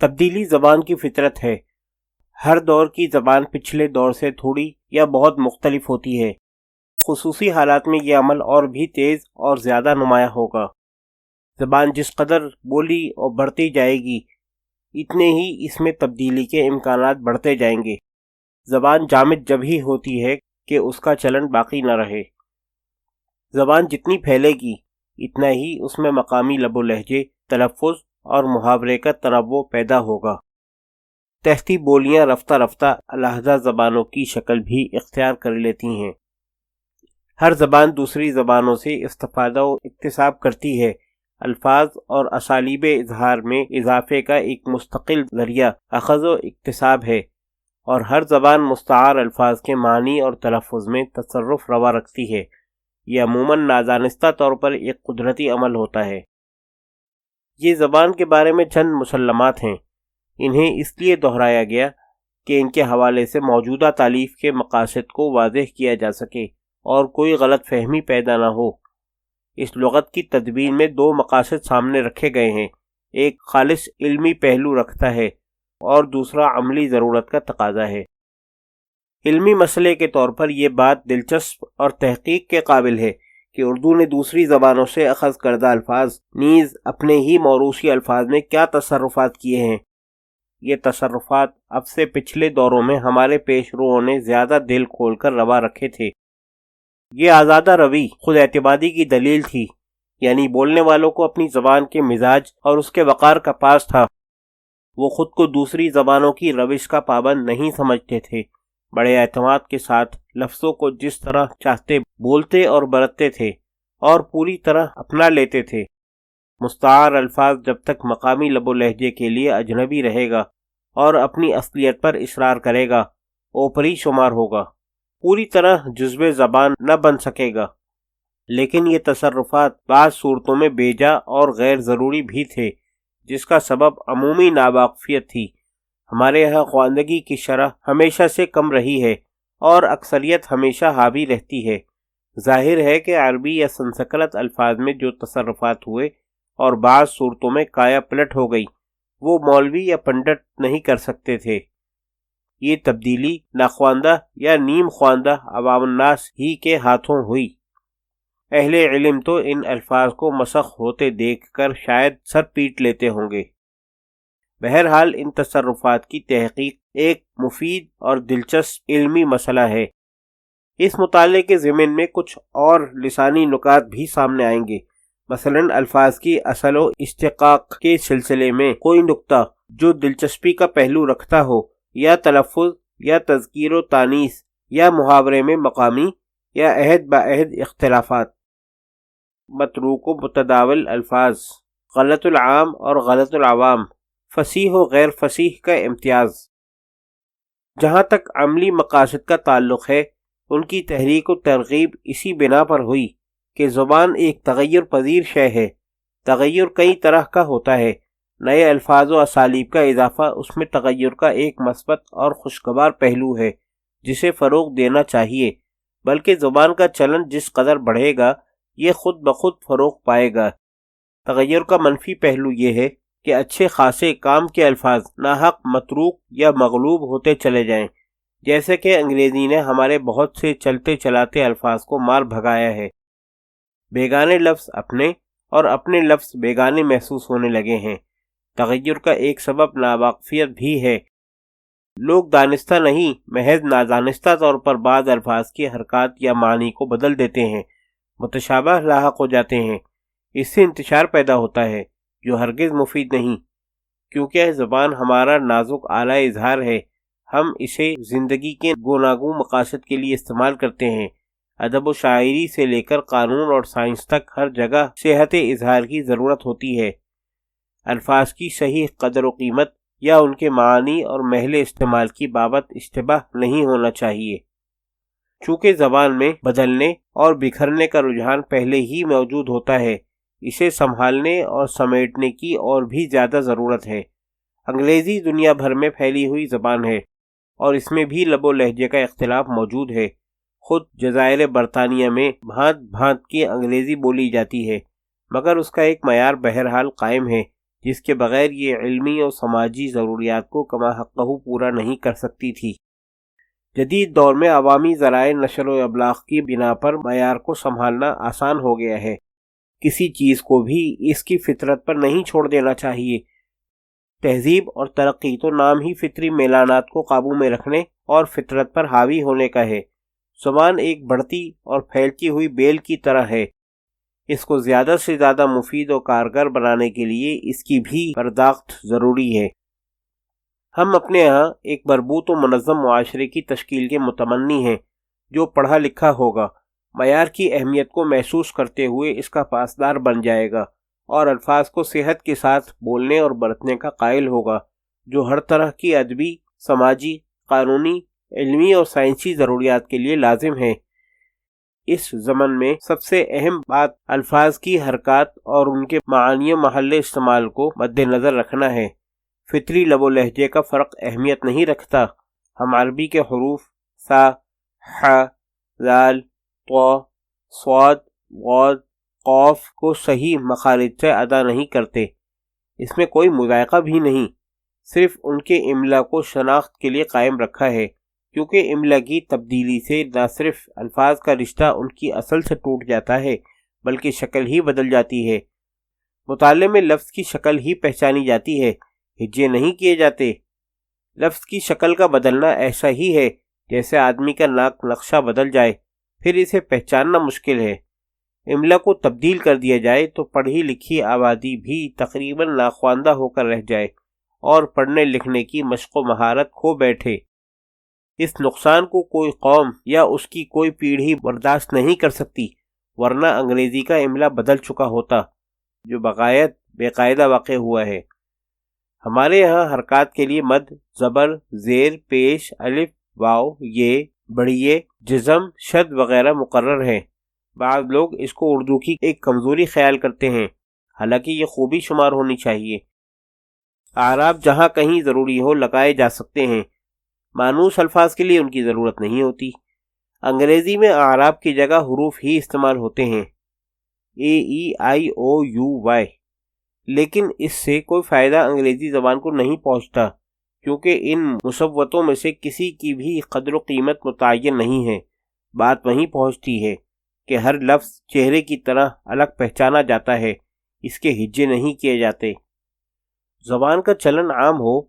تبدیلی زبان کی فطرت ہے۔ ہر دور کی زبان پچھلے دور سے تھوڑی یا بہت مختلف ہوتی ہے۔ خصوصی حالات میں یہ عمل اور بھی تیز اور زیادہ نمایاں ہوگا۔ زبان جس قدر بولی اور بڑھتی جائے گی، اتنے ہی اس میں تبدیلی کے امکانات بڑھتے جائیں گے۔ زبان جامد جب ہی ہوتی ہے کہ اس کا چلن باقی نہ رہے۔ زبان جتنی پھیلے گی، اتنا ہی اس میں مقامی لب و لہجے، تلفظ اور محاورے کا تنوع پیدا ہوگا۔ تحتی بولیاں رفتہ رفتہ علیحدہ زبانوں کی شکل بھی اختیار کر لیتی ہیں۔ ہر زبان دوسری زبانوں سے استفادہ و اکتساب کرتی ہے۔ الفاظ اور اسالیب اظہار میں اضافے کا ایک مستقل ذریعہ اخذ و اکتساب ہے، اور ہر زبان مستعار الفاظ کے معنی اور تلفظ میں تصرف روا رکھتی ہے۔ یہ عموماً نادانستہ طور پر ایک قدرتی عمل ہوتا ہے۔ یہ زبان کے بارے میں چند مسلمات ہیں۔ انہیں اس لیے دہرایا گیا کہ ان کے حوالے سے موجودہ تالیف کے مقاصد کو واضح کیا جا سکے اور کوئی غلط فہمی پیدا نہ ہو۔ اس لغت کی تدوین میں دو مقاصد سامنے رکھے گئے ہیں۔ ایک خالص علمی پہلو رکھتا ہے اور دوسرا عملی ضرورت کا تقاضا ہے۔ علمی مسئلے کے طور پر یہ بات دلچسپ اور تحقیق کے قابل ہے کہ اردو نے دوسری زبانوں سے اخذ کردہ الفاظ نیز اپنے ہی موروثی الفاظ میں کیا تصرفات کیے ہیں۔ یہ تصرفات اب سے پچھلے دوروں میں ہمارے پیش روؤں نے زیادہ دل کھول کر روا رکھے تھے۔ یہ آزادہ روی خود اعتمادی کی دلیل تھی، یعنی بولنے والوں کو اپنی زبان کے مزاج اور اس کے وقار کا پاس تھا۔ وہ خود کو دوسری زبانوں کی روش کا پابند نہیں سمجھتے تھے، بڑے اعتماد کے ساتھ لفظوں کو جس طرح چاہتے بولتے اور برتتے تھے اور پوری طرح اپنا لیتے تھے۔ مستعار الفاظ جب تک مقامی لب و لہجے کے لیے اجنبی رہے گا اور اپنی اصلیت پر اصرار کرے گا، اوپری شمار ہوگا، پوری طرح جزو زبان نہ بن سکے گا۔ لیکن یہ تصرفات بعض صورتوں میں بیجا اور غیر ضروری بھی تھے، جس کا سبب عمومی ناواقفیت تھی۔ ہمارے یہاں خواندگی کی شرح ہمیشہ سے کم رہی ہے اور اکثریت ہمیشہ حاوی رہتی ہے۔ ظاہر ہے کہ عربی یا سنسکرت الفاظ میں جو تصرفات ہوئے اور بعض صورتوں میں کایا پلٹ ہو گئی، وہ مولوی یا پنڈت نہیں کر سکتے تھے۔ یہ تبدیلی ناخواندہ یا نیم خواندہ عوام الناس ہی کے ہاتھوں ہوئی۔ اہل علم تو ان الفاظ کو مسخ ہوتے دیکھ کر شاید سر پیٹ لیتے ہوں گے۔ بہرحال ان تصرفات کی تحقیق ایک مفید اور دلچسپ علمی مسئلہ ہے۔ اس مطالعے کے ضمن میں کچھ اور لسانی نکات بھی سامنے آئیں گے۔ مثلاً الفاظ کی اصل و اشتقاق کے سلسلے میں کوئی نکتہ جو دلچسپی کا پہلو رکھتا ہو، یا تلفظ یا تذکیر و تانیث یا محاورے میں مقامی یا عہد بعہد اختلافات۔ متروک و متداول الفاظ، غلط العام اور غلط العوام، فصیح و غیر فصیح کا امتیاز۔ جہاں تک عملی مقاصد کا تعلق ہے، ان کی تحریک و ترغیب اسی بنا پر ہوئی کہ زبان ایک تغیر پذیر شے ہے۔ تغیر کئی طرح کا ہوتا ہے۔ نئے الفاظ و اسالیب کا اضافہ اس میں تغیر کا ایک مثبت اور خوشگوار پہلو ہے جسے فروغ دینا چاہیے، بلکہ زبان کا چلن جس قدر بڑھے گا، یہ خود بخود فروغ پائے گا۔ تغیر کا منفی پہلو یہ ہے کہ اچھے خاصے کام کے الفاظ ناحق متروک یا مغلوب ہوتے چلے جائیں، جیسے کہ انگریزی نے ہمارے بہت سے چلتے چلاتے الفاظ کو مار بھگایا ہے۔ بیگانے لفظ اپنے اور اپنے لفظ بیگانے محسوس ہونے لگے ہیں۔ تغیر کا ایک سبب ناواقفیت بھی ہے۔ لوگ دانستہ نہیں، محض نادانستہ طور پر بعض الفاظ کی حرکات یا معنی کو بدل دیتے ہیں، متشابہ لاحق ہو جاتے ہیں۔ اس سے انتشار پیدا ہوتا ہے جو ہرگز مفید نہیں، کیونکہ زبان ہمارا نازک آلہ اظہار ہے۔ ہم اسے زندگی کے گوناگوں مقاصد کے لیے استعمال کرتے ہیں۔ ادب و شاعری سے لے کر قانون اور سائنس تک ہر جگہ صحت اظہار کی ضرورت ہوتی ہے۔ الفاظ کی صحیح قدر و قیمت یا ان کے معنی اور محل استعمال کی بابت اشتباہ نہیں ہونا چاہیے۔ چونکہ زبان میں بدلنے اور بکھرنے کا رجحان پہلے ہی موجود ہوتا ہے، اسے سنبھالنے اور سمیٹنے کی اور بھی زیادہ ضرورت ہے۔ انگریزی دنیا بھر میں پھیلی ہوئی زبان ہے اور اس میں بھی لب و لہجے کا اختلاف موجود ہے۔ خود جزائر برطانیہ میں بھانت بھانت کی انگریزی بولی جاتی ہے، مگر اس کا ایک معیار بہرحال قائم ہے جس کے بغیر یہ علمی اور سماجی ضروریات کو کما حقہ پورا نہیں کر سکتی تھی۔ جدید دور میں عوامی ذرائع نشر و ابلاغ کی بنا پر معیار کو سنبھالنا آسان ہو گیا ہے۔ کسی چیز کو بھی اس کی فطرت پر نہیں چھوڑ دینا چاہیے۔ تہذیب اور ترقی تو نام ہی فطری میلانات کو قابو میں رکھنے اور فطرت پر حاوی ہونے کا ہے۔ زبان ایک بڑھتی اور پھیلتی ہوئی بیل کی طرح ہے۔ اس کو زیادہ سے زیادہ مفید و کارگر بنانے کے لیے اس کی بھی پرداخت ضروری ہے۔ ہم اپنے ہاں ایک مربوط و منظم معاشرے کی تشکیل کے متمنی ہیں، جو پڑھا لکھا ہوگا، معیار کی اہمیت کو محسوس کرتے ہوئے اس کا پاسدار بن جائے گا، اور الفاظ کو صحت کے ساتھ بولنے اور برتنے کا قائل ہوگا، جو ہر طرح کی ادبی، سماجی، قانونی، علمی اور سائنسی ضروریات کے لیے لازم ہے۔ اس زمن میں سب سے اہم بات الفاظ کی حرکات اور ان کے معانی و محل استعمال کو مد نظر رکھنا ہے۔ فطری لب و لہجے کا فرق اہمیت نہیں رکھتا۔ ہم عربی کے حروف سا، ح، ذال، طا، صاد، غاد، قاف کو صحیح مخارج سے ادا نہیں کرتے۔ اس میں کوئی مذائقہ بھی نہیں، صرف ان کے املا کو شناخت کے لیے قائم رکھا ہے، کیونکہ املا کی تبدیلی سے نہ صرف الفاظ کا رشتہ ان کی اصل سے ٹوٹ جاتا ہے، بلکہ شکل ہی بدل جاتی ہے۔ مطالعے میں لفظ کی شکل ہی پہچانی جاتی ہے، ہجے نہیں کیے جاتے۔ لفظ کی شکل کا بدلنا ایسا ہی ہے جیسے آدمی کا ناک نقشہ بدل جائے، پھر اسے پہچاننا مشکل ہے۔ املا کو تبدیل کر دیا جائے تو پڑھی لکھی آبادی بھی تقریباً ناخواندہ ہو کر رہ جائے اور پڑھنے لکھنے کی مشق و مہارت کھو بیٹھے۔ اس نقصان کو کوئی قوم یا اس کی کوئی پیڑھی برداشت نہیں کر سکتی، ورنہ انگریزی کا املا بدل چکا ہوتا، جو بغایت بے قاعدہ واقع ہوا ہے۔ ہمارے یہاں حرکات کے لیے مد، زبر، زیر، پیش، الف، واو، یہ، بڑھیے، جزم، شد وغیرہ مقرر ہیں۔ بعض لوگ اس کو اردو کی ایک کمزوری خیال کرتے ہیں، حالانکہ یہ خوبی شمار ہونی چاہیے۔ اعراب جہاں کہیں ضروری ہو لگائے جا سکتے ہیں، مانوس الفاظ کے لیے ان کی ضرورت نہیں ہوتی۔ انگریزی میں اعراب کی جگہ حروف ہی استعمال ہوتے ہیں، اے، ای، آئی، او، یو، وائی، لیکن اس سے کوئی فائدہ انگریزی زبان کو نہیں پہنچتا، کیونکہ ان مصوتوں میں سے کسی کی بھی قدر و قیمت متعین نہیں ہے۔ بات وہیں پہنچتی ہے کہ ہر لفظ چہرے کی طرح الگ پہچانا جاتا ہے، اس کے ہجے نہیں کیے جاتے۔ زبان کا چلن عام ہو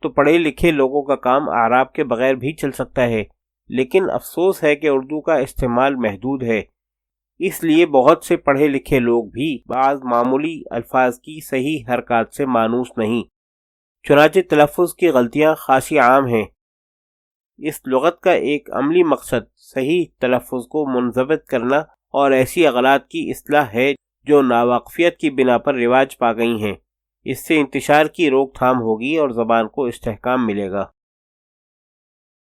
تو پڑھے لکھے لوگوں کا کام اعراب کے بغیر بھی چل سکتا ہے، لیکن افسوس ہے کہ اردو کا استعمال محدود ہے، اس لیے بہت سے پڑھے لکھے لوگ بھی بعض معمولی الفاظ کی صحیح حرکات سے مانوس نہیں۔ چنانچہ تلفظ کی غلطیاں خاصی عام ہیں۔ اس لغت کا ایک عملی مقصد صحیح تلفظ کو منضبط کرنا اور ایسی اغلاط کی اصلاح ہے جو ناواقفیت کی بنا پر رواج پا گئی ہیں۔ اس سے انتشار کی روک تھام ہوگی اور زبان کو استحکام ملے گا۔